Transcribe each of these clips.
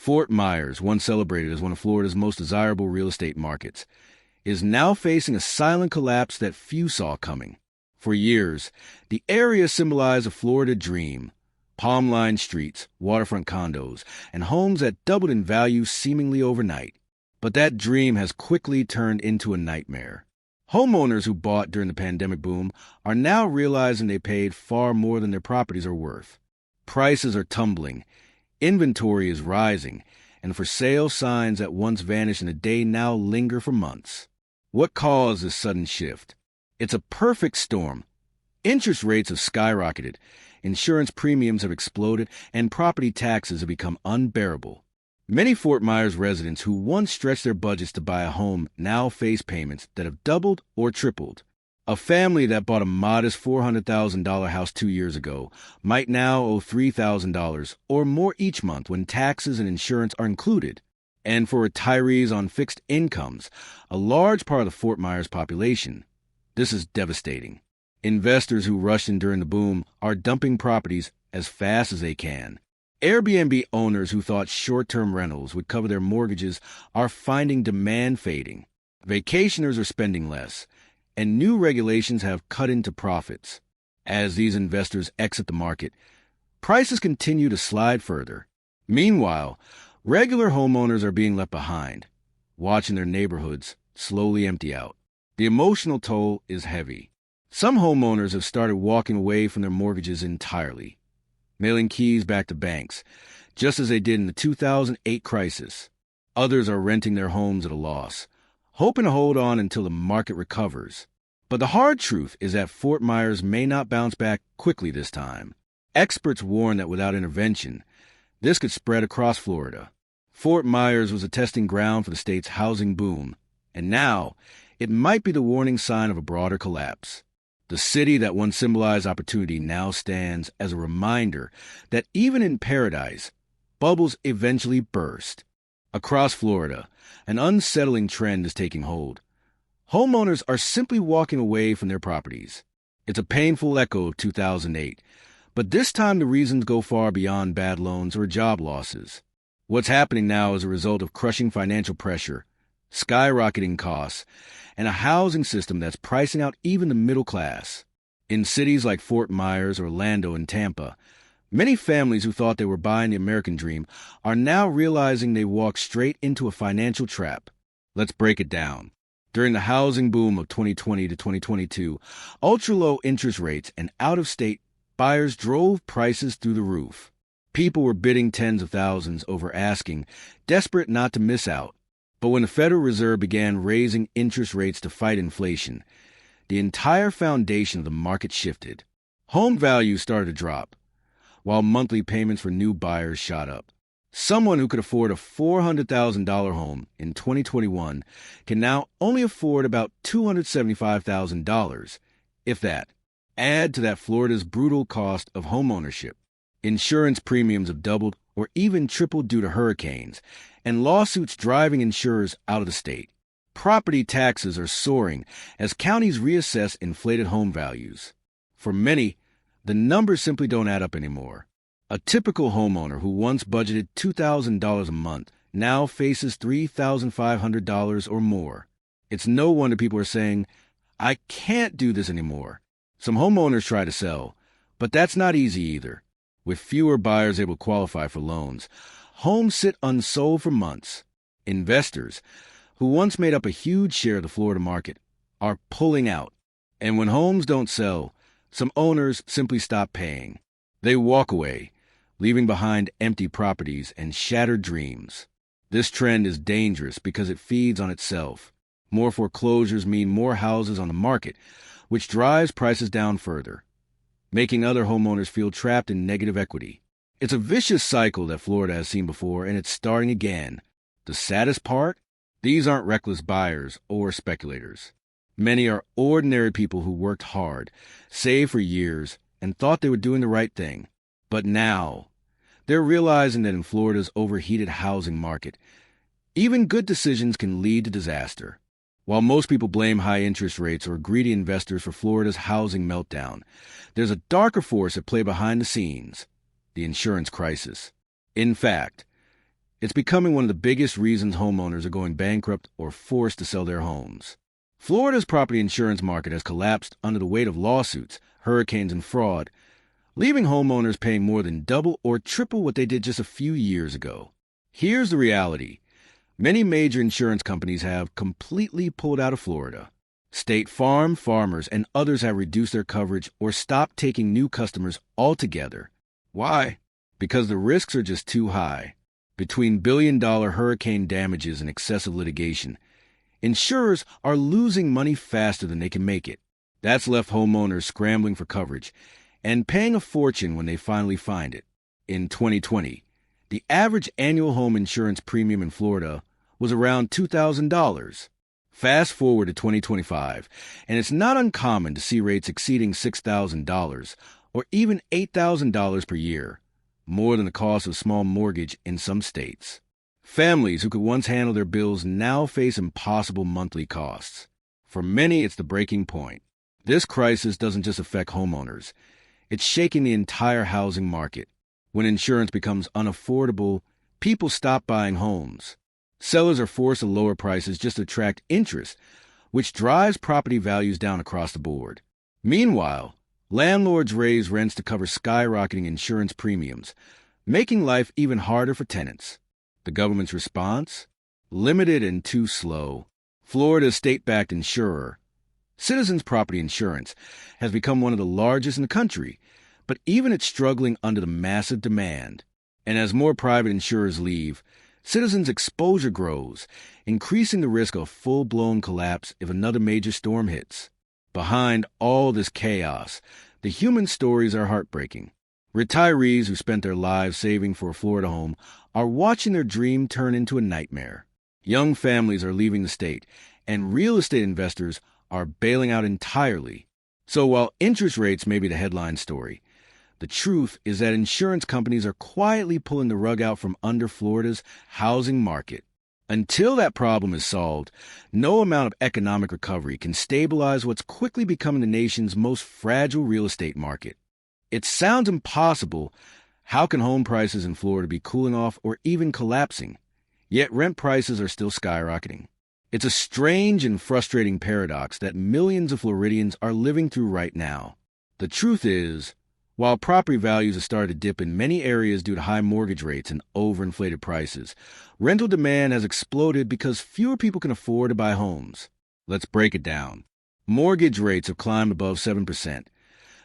Fort Myers, once celebrated as one of Florida's most desirable real estate markets, is now facing a silent collapse that few saw coming. For years, the area symbolized a Florida dream: palm-lined streets, waterfront condos, and homes that doubled in value seemingly overnight. But that dream has quickly turned into a nightmare. Homeowners who bought during the pandemic boom are now realizing they paid far more than their properties are worth. Prices are tumbling, inventory is rising, and for sale signs that once vanished in a day now linger for months. What caused this sudden shift? It's a perfect storm. Interest rates have skyrocketed, insurance premiums have exploded, and property taxes have become unbearable. Many Fort Myers residents who once stretched their budgets to buy a home now face payments that have doubled or tripled. A family that bought a modest $400,000 house 2 years ago might now owe $3,000 or more each month when taxes and insurance are included. And for retirees on fixed incomes, a large part of the Fort Myers population, this is devastating. Investors who rushed in during the boom are dumping properties as fast as they can. Airbnb owners who thought short-term rentals would cover their mortgages are finding demand fading. Vacationers are spending less, and new regulations have cut into profits. As these investors exit the market, prices continue to slide further. Meanwhile, regular homeowners are being left behind, watching their neighborhoods slowly empty out. The emotional toll is heavy. Some homeowners have started walking away from their mortgages entirely, mailing keys back to banks, just as they did in the 2008 crisis. Others are renting their homes at a loss, hoping to hold on until the market recovers. But the hard truth is that Fort Myers may not bounce back quickly this time. Experts warn that without intervention, this could spread across Florida. Fort Myers was a testing ground for the state's housing boom, and now it might be the warning sign of a broader collapse. The city that once symbolized opportunity now stands as a reminder that even in paradise, bubbles eventually burst. Across Florida, an unsettling trend is taking hold. Homeowners are simply walking away from their properties. It's a painful echo of 2008, but this time the reasons go far beyond bad loans or job losses. What's happening now is a result of crushing financial pressure, skyrocketing costs, and a housing system that's pricing out even the middle class. In cities like Fort Myers, Orlando, and Tampa, many families who thought they were buying the American dream are now realizing they walked straight into a financial trap. Let's break it down. During the housing boom of 2020 to 2022, ultra-low interest rates and out-of-state buyers drove prices through the roof. People were bidding tens of thousands over asking, desperate not to miss out. But when the Federal Reserve began raising interest rates to fight inflation, the entire foundation of the market shifted. Home values started to drop, while monthly payments for new buyers shot up. Someone who could afford a $400,000 home in 2021 can now only afford about $275,000, if that. Add to that Florida's brutal cost of homeownership. Insurance premiums have doubled or even tripled due to hurricanes, and lawsuits driving insurers out of the state. Property taxes are soaring as counties reassess inflated home values. For many, the numbers simply don't add up anymore. A typical homeowner who once budgeted $2,000 a month now faces $3,500 or more. It's no wonder people are saying, I can't do this anymore. Some homeowners try to sell, but that's not easy either. With fewer buyers able to qualify for loans, homes sit unsold for months. Investors, who once made up a huge share of the Florida market, are pulling out. And when homes don't sell, some owners simply stop paying. They walk away, leaving behind empty properties and shattered dreams. This trend is dangerous because it feeds on itself. More foreclosures mean more houses on the market, which drives prices down further, making other homeowners feel trapped in negative equity. It's a vicious cycle that Florida has seen before, and it's starting again. The saddest part? These aren't reckless buyers or speculators. Many are ordinary people who worked hard, saved for years, and thought they were doing the right thing. But now, they're realizing that in Florida's overheated housing market, even good decisions can lead to disaster. While most people blame high interest rates or greedy investors for Florida's housing meltdown, there's a darker force at play behind the scenes: the insurance crisis. In fact, It's becoming one of the biggest reasons homeowners are going bankrupt or forced to sell their homes. Florida's property insurance market has collapsed under the weight of lawsuits, hurricanes, and fraud, leaving homeowners paying more than double or triple what they did just a few years ago. Here's the reality. Many major insurance companies have completely pulled out of Florida. State Farm, Farmers, and others have reduced their coverage or stopped taking new customers altogether. Why? Because the risks are just too high. Between billion-dollar hurricane damages and excessive litigation, insurers are losing money faster than they can make it. That's left homeowners scrambling for coverage and paying a fortune when they finally find it. In 2020, the average annual home insurance premium in Florida was around $2,000. Fast forward to 2025, and it's not uncommon to see rates exceeding $6,000 or even $8,000 per year, more than the cost of a small mortgage in some states. Families who could once handle their bills now face impossible monthly costs. For many, it's the breaking point. This crisis doesn't just affect homeowners. It's shaking the entire housing market. When insurance becomes unaffordable, people stop buying homes. Sellers are forced to lower prices just to attract interest, which drives property values down across the board. Meanwhile, landlords raise rents to cover skyrocketing insurance premiums, making life even harder for tenants. The government's response? Limited and too slow. Florida's state-backed insurer, Citizens Property Insurance, has become one of the largest in the country, but even it's struggling under the massive demand. And as more private insurers leave, Citizens' exposure grows, increasing the risk of full-blown collapse if another major storm hits. Behind all this chaos, the human stories are heartbreaking. Retirees who spent their lives saving for a Florida home are watching their dream turn into a nightmare. Young families are leaving the state, and real estate investors are bailing out entirely. So while interest rates may be the headline story, the truth is that insurance companies are quietly pulling the rug out from under Florida's housing market. Until that problem is solved, no amount of economic recovery can stabilize what's quickly becoming the nation's most fragile real estate market. It sounds impossible. How can home prices in Florida be cooling off or even collapsing? Yet rent prices are still skyrocketing. It's a strange and frustrating paradox that millions of Floridians are living through right now. The truth is, while property values have started to dip in many areas due to high mortgage rates and overinflated prices, rental demand has exploded because fewer people can afford to buy homes. Let's break it down. Mortgage rates have climbed above 7%,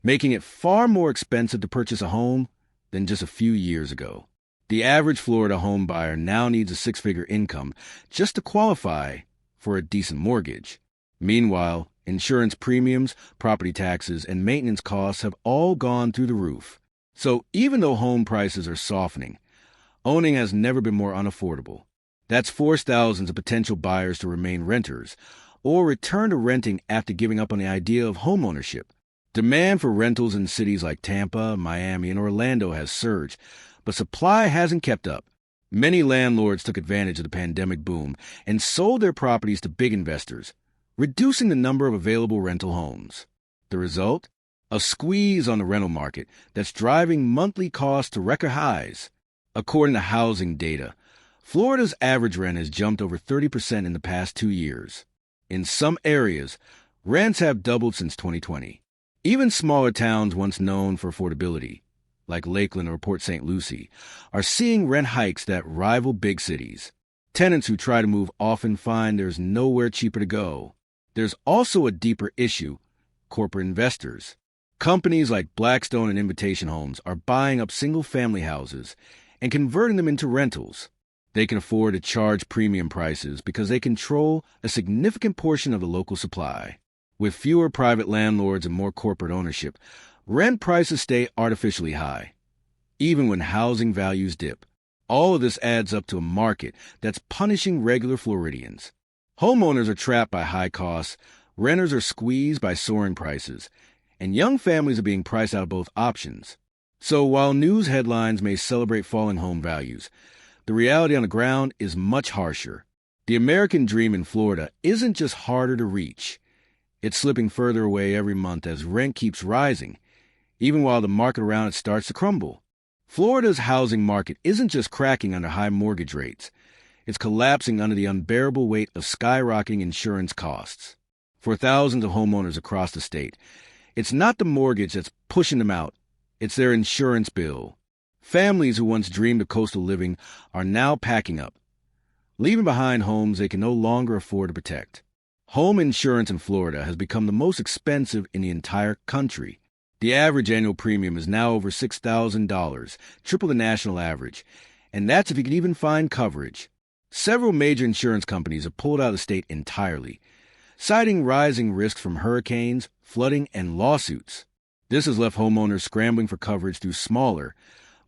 making it far more expensive to purchase a home than just a few years ago. The average Florida home buyer now needs a six-figure income just to qualify for a decent mortgage. Meanwhile, insurance premiums, property taxes, and maintenance costs have all gone through the roof. So even though home prices are softening, owning has never been more unaffordable. That's forced thousands of potential buyers to remain renters or return to renting after giving up on the idea of homeownership. Demand for rentals in cities like Tampa, Miami, and Orlando has surged, but supply hasn't kept up. Many landlords took advantage of the pandemic boom and sold their properties to big investors, reducing the number of available rental homes. The result? A squeeze on the rental market that's driving monthly costs to record highs. According to housing data, Florida's average rent has jumped over 30% in the past 2 years. In some areas, rents have doubled since 2020. Even smaller towns once known for affordability, like Lakeland or Port St. Lucie, are seeing rent hikes that rival big cities. Tenants who try to move often find there's nowhere cheaper to go. There's also a deeper issue: corporate investors. Companies like Blackstone and Invitation Homes are buying up single-family houses and converting them into rentals. They can afford to charge premium prices because they control a significant portion of the local supply. With fewer private landlords and more corporate ownership, rent prices stay artificially high, even when housing values dip. All of this adds up to a market that's punishing regular Floridians. Homeowners are trapped by high costs, renters are squeezed by soaring prices, and young families are being priced out of both options. So while news headlines may celebrate falling home values, the reality on the ground is much harsher. The American dream in Florida isn't just harder to reach. It's slipping further away every month as rent keeps rising, even while the market around it starts to crumble. Florida's housing market isn't just cracking under high mortgage rates. It's collapsing under the unbearable weight of skyrocketing insurance costs. For thousands of homeowners across the state, it's not the mortgage that's pushing them out, it's their insurance bill. Families who once dreamed of coastal living are now packing up, leaving behind homes they can no longer afford to protect. Home insurance in Florida has become the most expensive in the entire country. The average annual premium is now over $6,000, triple the national average, and that's if you can even find coverage. Several major insurance companies have pulled out of the state entirely, citing rising risks from hurricanes, flooding, and lawsuits. This has left homeowners scrambling for coverage through smaller,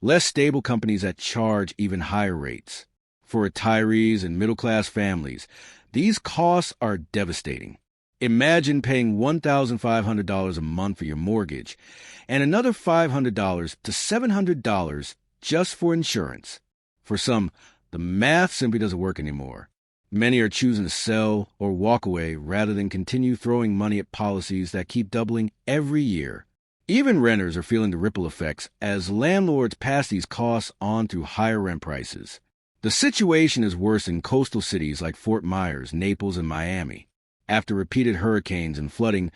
less stable companies that charge even higher rates. For retirees and middle-class families, these costs are devastating. Imagine paying $1,500 a month for your mortgage and another $500 to $700 just for insurance. For some, the math simply doesn't work anymore. Many are choosing to sell or walk away rather than continue throwing money at policies that keep doubling every year. Even renters are feeling the ripple effects as landlords pass these costs on through higher rent prices. The situation is worse in coastal cities like Fort Myers, Naples, and Miami. After repeated hurricanes and flooding,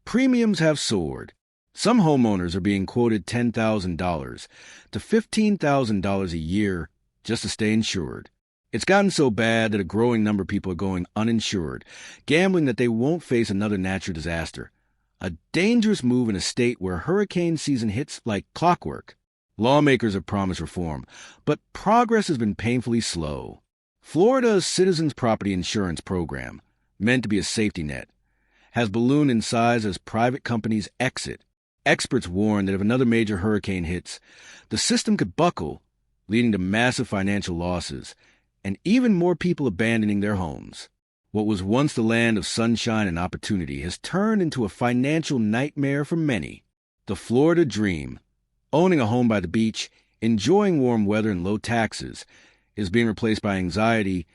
premiums have soared. Some homeowners are being quoted $10,000 to $15,000 a year just to stay insured. It's gotten so bad that a growing number of people are going uninsured, gambling that they won't face another natural disaster. A dangerous move in a state where hurricane season hits like clockwork. Lawmakers have promised reform, but progress has been painfully slow. Florida's Citizens Property Insurance Program, meant to be a safety net, has ballooned in size as private companies exit. Experts warn that if another major hurricane hits, the system could buckle, leading to massive financial losses, and even more people abandoning their homes. What was once the land of sunshine and opportunity has turned into a financial nightmare for many. The Florida dream, owning a home by the beach, enjoying warm weather and low taxes, is being replaced by anxiety